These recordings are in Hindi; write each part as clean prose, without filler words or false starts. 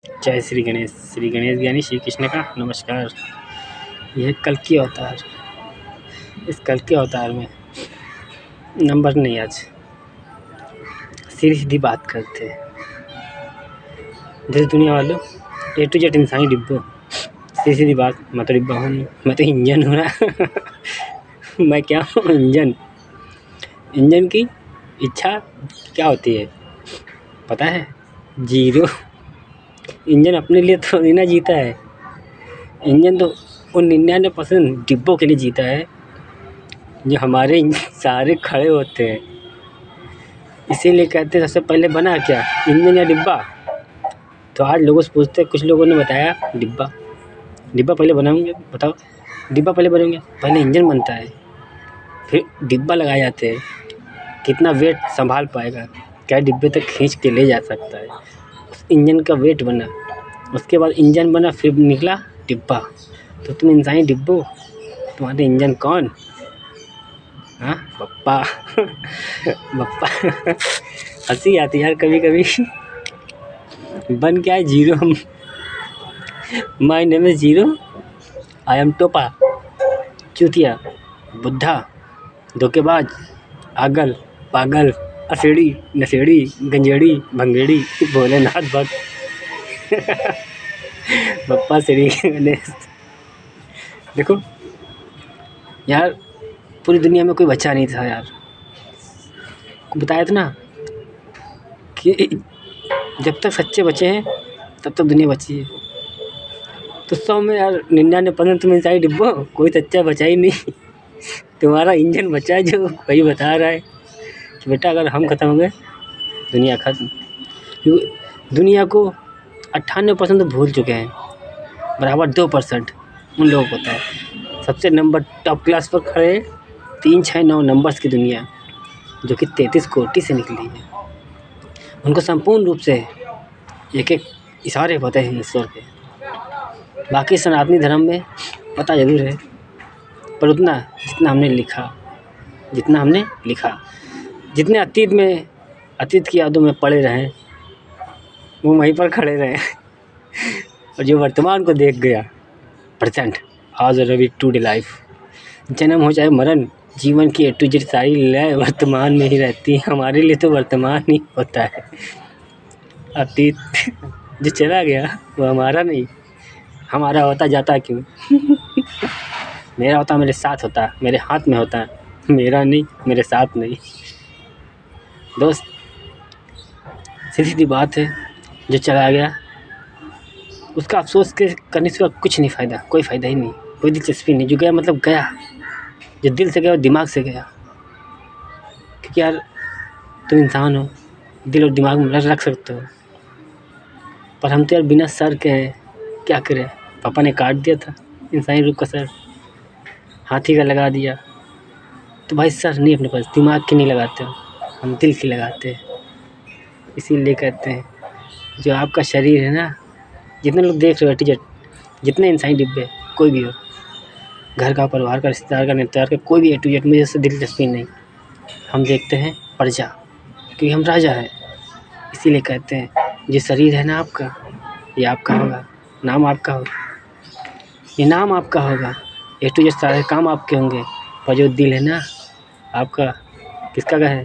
जय श्री गणेश ज्ञानी श्री कृष्ण का नमस्कार। यह कल की अवतार। इस कल के अवतार में नंबर नहीं, आज सीधी सीधी बात करते हैं। जैसे दुनिया वालों A to Z इंसानी डिब्बों, सीधी सीधी बात। मैं तो डिब्बा हूँ, मैं तो इंजन हूँ ना। मैं क्या हूँ? इंजन की इच्छा क्या होती है पता है? जीरो। इंजन अपने लिए थोड़ी ना जीता है। इंजन तो उन 99% डिब्बों के लिए जीता है जो हमारे सारे खड़े होते हैं। इसीलिए कहते हैं सबसे पहले बना क्या, इंजन या डिब्बा? तो आज लोगों से पूछते हैं, कुछ लोगों ने बताया डिब्बा पहले बनाऊंगे। बताओ, डिब्बा पहले बनाएंगे? पहले इंजन बनता है, फिर डिब्बा लगाए जाते हैं। कितना वेट संभाल पाएगा, क्या डिब्बे तक खींच के ले जा सकता है? उस इंजन का वेट बना, उसके बाद इंजन बना, फिर निकला डिब्बा। तो तुम इंसानी डिब्बो, तुम्हारे इंजन कौन? हाँ बप्पा। बप्पा। हंसी आती यार कभी कभी। बन क्या है? जीरो। हम my name is zero, I am टोपा, चूतिया, बुद्धा, धोखेबाज, आगल, पागल, असेड़ी, नशेड़ी, गंजेड़ी, भंगेड़ी, भोलेनाथ भक्त। बप्पा श्री गणेश। देखो यार, पूरी दुनिया में कोई बच्चा नहीं था यार। बताया था ना कि जब तक सच्चे बचे हैं तब तक दुनिया बची है। तो 100 में यार 99% तुम इंसानी डिब्बो, कोई सच्चा बचा ही नहीं। तुम्हारा इंजन बचा है जो वही बता रहा है कि बेटा अगर हम ख़त्म हो गए दुनिया ख़त्म। क्योंकि दुनिया को 98% तो भूल चुके हैं, बराबर 2% उन लोगों को पता है। सबसे नंबर टॉप क्लास पर खड़े 3, 6, 9 नंबर्स की दुनिया, जो कि 33 कोटि से निकली है। उनको संपूर्ण रूप से एक एक इशारे पता है ईश्वर के। बाकी सनातनी धर्म में पता ज़रूर है, पर उतना जितना हमने लिखा, जितने अतीत की यादों में पड़े रहें, वो वहीं पर खड़े रहे। और जो वर्तमान को देख गया, प्रेजेंट, आज रवि टुडे लाइफ, जन्म हो चाहे मरण, जीवन की A to Z सारी लय वर्तमान में ही रहती है। हमारे लिए तो वर्तमान ही होता है। अतीत जो चला गया वो हमारा नहीं, हमारा होता जाता क्यों? मेरा होता मेरे साथ होता, मेरे हाथ में होता, मेरा नहीं, मेरे साथ नहीं। दोस्त, सीधी सीधी बात है, जो चला गया उसका अफसोस करने से कुछ नहीं फ़ायदा, कोई फ़ायदा ही नहीं, कोई दिलचस्पी नहीं। जो गया मतलब गया, जो दिल से गया वो दिमाग से गया। क्योंकि यार तुम इंसान हो, दिल और दिमाग में रख सकते हो, पर हम तो यार बिना सर के हैं, क्या करें? पापा ने काट दिया था इंसानी रूप का सर, हाथी का लगा दिया। तो भाई सर नहीं अपने पास, दिमाग की नहीं लगाते हो, हम दिल की लगाते हैं। इसीलिए कहते हैं जो आपका शरीर है ना, जितने लोग देख रहे हो A to Z, जितने इंसानी डिब्बे कोई भी हो, घर का, परिवार का, रिश्तेदार का, नेतार का, कोई भी A to Z, मुझे इससे दिलचस्पी नहीं। हम देखते हैं प्रजा, क्योंकि हम राजा हैं। इसीलिए कहते हैं जो शरीर है ना आपका, ये आपका होगा, नाम आपका होगा, ये नाम आपका होगा, A to Z सारे काम आपके होंगे। पर जो दिल है ना आपका, किसका घर है?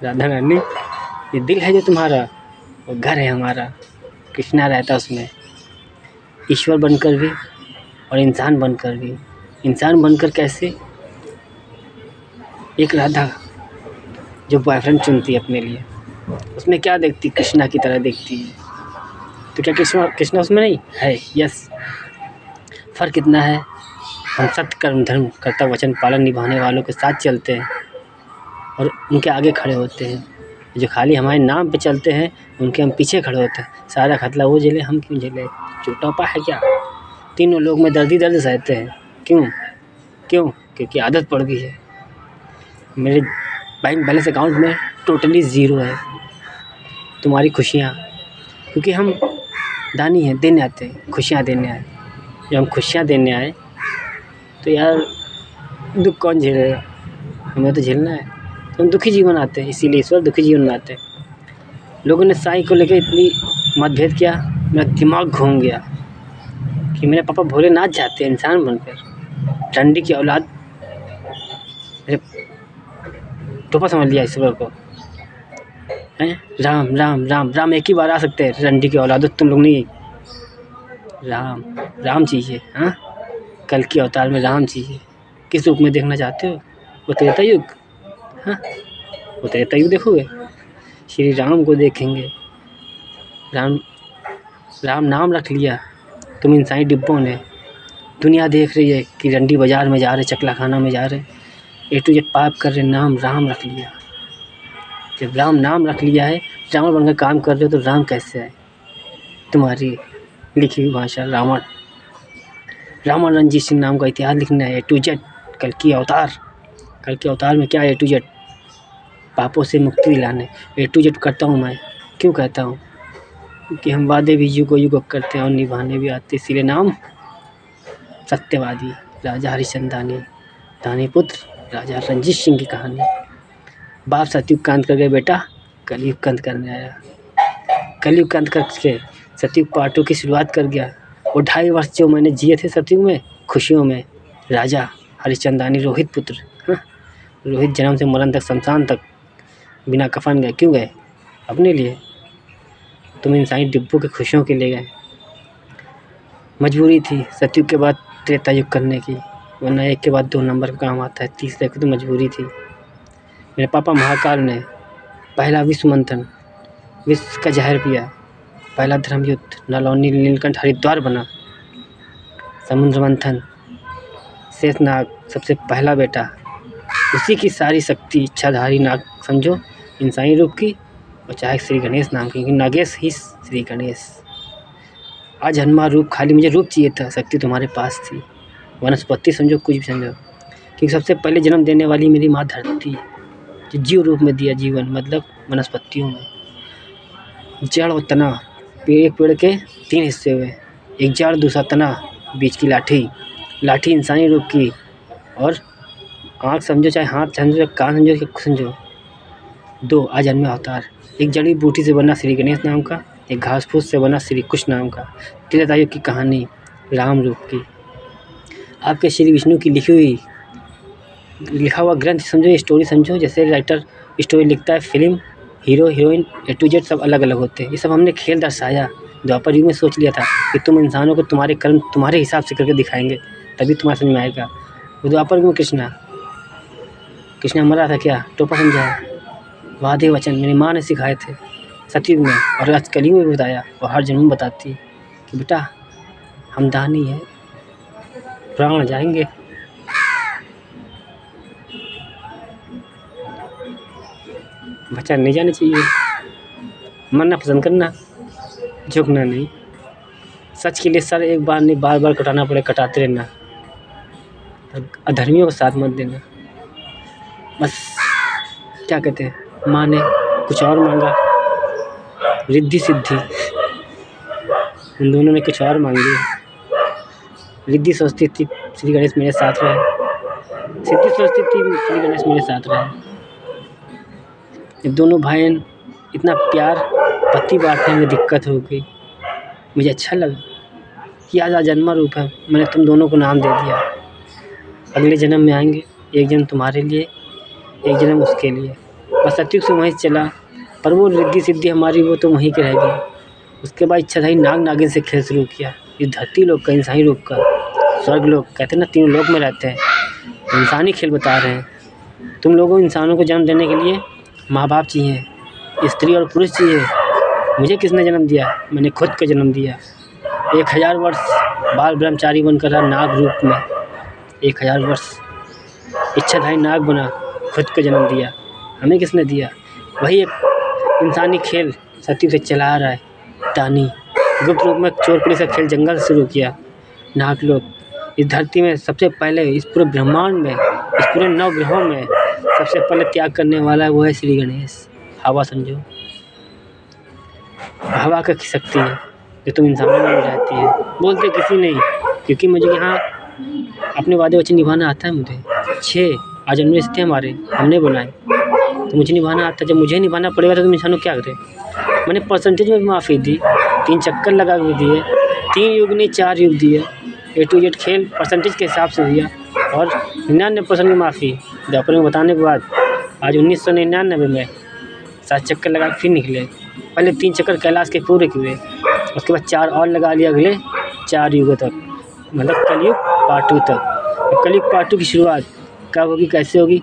राधा रानी। ये दिल है जो तुम्हारा, वो घर है हमारा। कृष्णा रहता उसमें, ईश्वर बनकर भी और इंसान बनकर भी। इंसान बनकर कैसे? एक राधा जो बॉयफ्रेंड चुनती है अपने लिए, उसमें क्या देखती? कृष्णा की तरह देखती है। तो क्या कृष्णा उसमें नहीं है? यस। फ़र्क इतना है, हम सत्य, कर्म, धर्म, कर्तव्य, वचन पालन निभाने वालों के साथ चलते हैं और उनके आगे खड़े होते हैं। जो खाली हमारे नाम पे चलते हैं उनके हम पीछे खड़े होते हैं। सारा खतरा वो झेले, हम क्यों झेले? चोटापा है क्या? तीनों लोग में दर्द ही दर्द सहते हैं। क्यों? क्योंकि आदत पड़ गई है। मेरे बैंक बैलेंस अकाउंट में टोटली ज़ीरो है। तुम्हारी खुशियाँ, क्योंकि हम दानी हैं, देने आते हैं, खुशियाँ देने आए। जब हम खुशियाँ देने आए तो यार दुख कौन झेलेगा? हमें तो झेलना है। तो हम दुखी जीवन आते हैं, इसीलिए ईश्वर दुखी जीवन में आते हैं। लोगों ने साईं को लेकर इतनी मतभेद किया, मेरा दिमाग घूम गया कि मेरे पापा भोलेनाथ जाते हैं इंसान बनकर, रंडी की औलाद। मेरे टोपा समझ लिया ईश्वर को हैं। राम राम राम राम एक ही बार आ सकते हैं, रंडी की औलाद तुम लोग नहीं। राम राम चाहिए, हाँ कल के अवतार में राम चाहिए। किस रूप में देखना चाहते हो? वो त्रेता युग, हाँ वो त्रेता युग देखोगे, श्री राम को देखेंगे। राम राम नाम रख लिया तुम इंसानी डिब्बों ने। दुनिया देख रही है कि रंडी बाज़ार में जा रहे, चकला खाना में जा रहे, ए टू जेड पाप कर रहे, नाम राम रख लिया। जब राम नाम रख लिया है, रावण बनकर काम कर रहे हो तो राम कैसे आए? तुम्हारी लिखी हुई भाषा रावण। रावण रणजीत सिंह नाम का इतिहास लिखना है, ए टू जेड कल की अवतार। कल के अवतार में क्या है? ए टू जेड पापों से मुक्ति दिलाने। ए टू जेड करता हूँ मैं, क्यों कहता हूँ? क्योंकि हम वादे भी युगों युगों करते हैं और निभाने भी आते, इसीलिए नाम सत्यवादी। राजा हरिश्चंद्र दानी पुत्र राजा रणजीत सिंह की कहानी। बाप सतयुग का अंत कर गए, बेटा कलयुग का अंत करने आया। कलयुग का अंत करके सतयुग पार्ट 2 की शुरुआत कर गया। वो 2.5 वर्ष जो मैंने जिए थे सतयुग में, खुशियों में, राजा हरिश्चंद्र रोहित पुत्र, हाँ रोहित जन्म से मरण तक, शमशान तक बिना कफन गए। क्यों गए? अपने लिए। तुम इंसानी डिब्बों के खुशियों के लिए गए। मजबूरी थी सतयुग के बाद त्रेता युग करने की, वरना एक के बाद 2 नंबर का काम आता है, तीसरे की तो मजबूरी थी। मेरे पापा महाकाल ने पहला विश्व मंथन, विश्व का जहर पिया। पहला धर्म युद्ध, नलौनी नीलकंठ हरिद्वार बना। समुद्र मंथन, शेषनाग सबसे पहला बेटा, उसी की सारी शक्ति, इच्छाधारी नाग समझो इंसानी रूप की, और चाहे श्री गणेश नाम की, क्योंकि नागेश ही श्री गणेश। आज जन्मा रूप, खाली मुझे रूप चाहिए था, शक्ति तुम्हारे पास थी। वनस्पति समझो, कुछ भी समझो, क्योंकि सबसे पहले जन्म देने वाली मेरी माँ धरती, जो जीव रूप में दिया जीवन, मतलब वनस्पतियों में। जड़ और तना, एक पेड़ के 3 हिस्से हुए, एक जड़, दूसरा तना, बीच की लाठी। लाठी इंसानी रूप की, और आँख समझो, चाहे हाथ समझो, चाहे कान समझो, समझो 2 आज जन्मे अवतार। एक जड़ी बूटी से बना श्री गणेश नाम का, एक घास फूस से बना श्री कृष्ण नाम का। त्रेता युग की कहानी राम रूप की। आपके श्री विष्णु की लिखा हुआ ग्रंथ समझो, स्टोरी समझो। जैसे राइटर स्टोरी लिखता है, film hero heroine A to Z सब अलग अलग होते हैं। ये सब हमने खेल दर्शाया। द्वापर युग में सोच लिया था कि तुम इंसानों को तुम्हारे कर्म तुम्हारे हिसाब से करके दिखाएंगे, तभी तुम्हारे समझ में आएगा। वो द्वापर युग में कृष्णा मरा था क्या? टोपा समझाया। वादे वचन मेरी माँ ने सिखाए थे सतयुग में, और आज कलयुग में भी बताया, और हर जन्म में बताती है कि बेटा हम दानी है, प्राण जाएंगे। बच्चा नहीं जाना चाहिए, मरना पसंद करना, झुकना नहीं। सच के लिए सर एक बार नहीं, बार बार कटाना पड़े, कटाते रहना। अधर्मियों का साथ मत देना। बस क्या कहते हैं, माँ ने कुछ और मांगा, रिद्धि सिद्धि, उन दोनों ने कुछ और मांग लिया। रिद्धि सोचती थी श्री गणेश मेरे साथ रहे, सिद्धि सोचती थी श्री गणेश मेरे साथ रहे। दोनों भाई इतना प्यार, पति बांटने में दिक्कत हो गई। मुझे अच्छा लगा कि आज जन्मा रूप है, मैंने तुम दोनों को नाम दे दिया। अगले जन्म में आएंगे, एक जन्म तुम्हारे लिए, एक जन्म उसके लिए। बस सतयुग से वहीं चला, पर वो रिद्धि सिद्धि हमारी वो तो वहीं की रह गई। उसके बाद इच्छाधारी नाग नागिन से खेल शुरू किया। इस धरती लोक का, इंसानी रूप का, स्वर्ग लोक कहते हैं ना, 3 लोक में रहते हैं, इंसानी खेल बता रहे हैं। तुम लोगों इंसानों को जन्म देने के लिए माँ बाप चाहिए, स्त्री और पुरुष चाहिए। मुझे किसने जन्म दिया? मैंने खुद का जन्म दिया। 1000 वर्ष बाल ब्रह्मचारी बनकर रहा नाग रूप में, 1000 वर्ष इच्छाधारी नाग बना, खुद का जन्म दिया। हमें किसने दिया? वही एक इंसानी खेल सतयुग से चला आ रहा है। दानी गुप्त रूप में चोर पुलिस का खेल जंगल से शुरू किया। नाग लोग इस धरती में सबसे पहले, इस पूरे ब्रह्मांड में, इस पूरे 9 ग्रहों में सबसे पहले त्याग करने वाला है, वो है श्री गणेश। हवा समझो, हवा का शक्ति है जो तुम इंसानों में रहती है। बोलते किसी नहीं, क्योंकि मुझे यहाँ अपने वादे वचन निभाना आता है। मुझे 6 आज जन्म थे हमारे, हमने बनाए, तो मुझे निभाना आता है। जब मुझे निभाना पड़ेगा तो तुम इंसानों क्या करें? मैंने परसेंटेज में भी माफ़ी दी, 3 चक्कर लगा के दिए, 3 युग नहीं 4 युग दिए, A to Z खेल परसेंटेज के हिसाब से दिया और 99% की माफ़ी द्वापर में बताने के बाद आज 1999 में 7 चक्कर लगा के फिर निकले। पहले 3 चक्कर कैलाश के पूरे किए, उसके बाद 4 और लगा लिए अगले 4 युगों तक, मतलब कलयुग पार्ट 2 तक। कलयुग पार्ट 2 की शुरुआत कब होगी, कैसे होगी,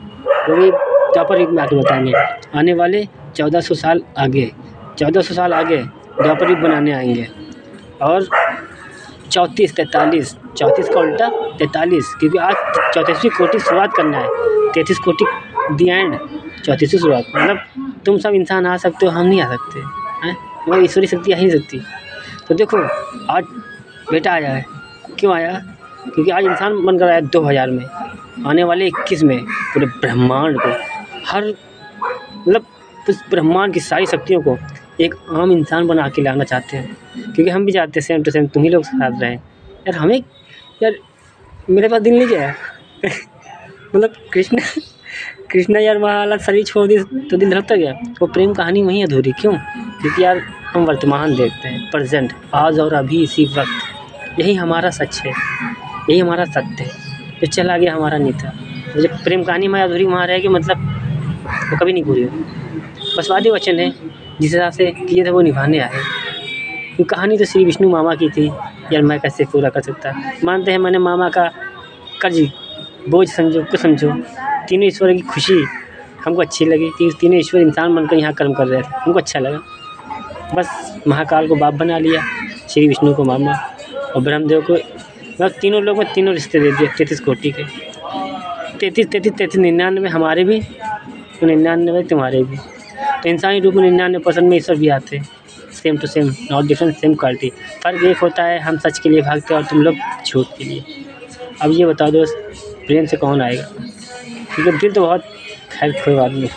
वो भी द्वापर युग में आके बताएंगे। आने वाले 1400 साल आगे, 1400 साल आगे द्वापर युग बनाने आएंगे। और 34 का उल्टा 43, क्योंकि आज 34वीं कोटि शुरुआत करना है, 33 कोटि दी एंड, 34वीं शुरुआत। मतलब तुम सब इंसान आ सकते हो, हम नहीं आ सकते हैं, वो ईश्वरी शक्ति आ ही नहीं सकती। तो देखो आज बेटा आया है, क्यों आया, क्योंकि आज इंसान बनकर आया 2000 में, आने वाले 21 में पूरे ब्रह्मांड को, हर मतलब उस ब्रह्मांड की सारी शक्तियों को एक आम इंसान बना के लाना चाहते हैं। क्योंकि हम भी चाहते हैं सेम टू सेम तुम ही लोग साथ रहें। यार हमें, यार मेरे पास दिल नहीं गया मतलब कृष्णा यार वहाँ वाला शरीर छोड़ दी तो दिल धड़कता गया। वो प्रेम कहानी वहीं अधूरी क्यों, क्योंकि यार हम वर्तमान देखते हैं, प्रेजेंट, आज और अभी इसी वक्त, यही हमारा सच है, यही हमारा सत्य है। जो चला गया हमारा नहीं था। तो जब प्रेम कहानी हमारी अधूरी वहाँ रहेगी, मतलब वो कभी नहीं पूरी होगी। बस वादे वचन है जिस हिसाब से किए थे वो निभाने आए। ये कहानी तो श्री विष्णु मामा की थी, यार मैं कैसे पूरा कर सकता। मानते हैं मैंने मामा का कर्ज बोझ समझो, कुछ समझो, तीनों ईश्वर की खुशी हमको अच्छी लगी कि तीनों ईश्वर इंसान बनकर यहाँ कर्म कर रहे थे, हमको अच्छा लगा। बस महाकाल को बाप बना लिया, श्री विष्णु को मामा और ब्रह्मदेव को, बस तीनों लोग में तीनों रिश्ते दे दिए 33 कोटि के, 33 99 हमारे भी, 99 तुम्हारे भी। तो इंसानी रूप में 99% में ईश्वर भी आते हैं, same to same, not different, same quality. फ़र्क एक होता है हम सच के लिए भागते हैं और तुम लोग झूठ के लिए। अब ये बताओ दोस्त, प्रेम से कौन आएगा, क्योंकि दिल तो बहुत खैर कोई बात नहीं।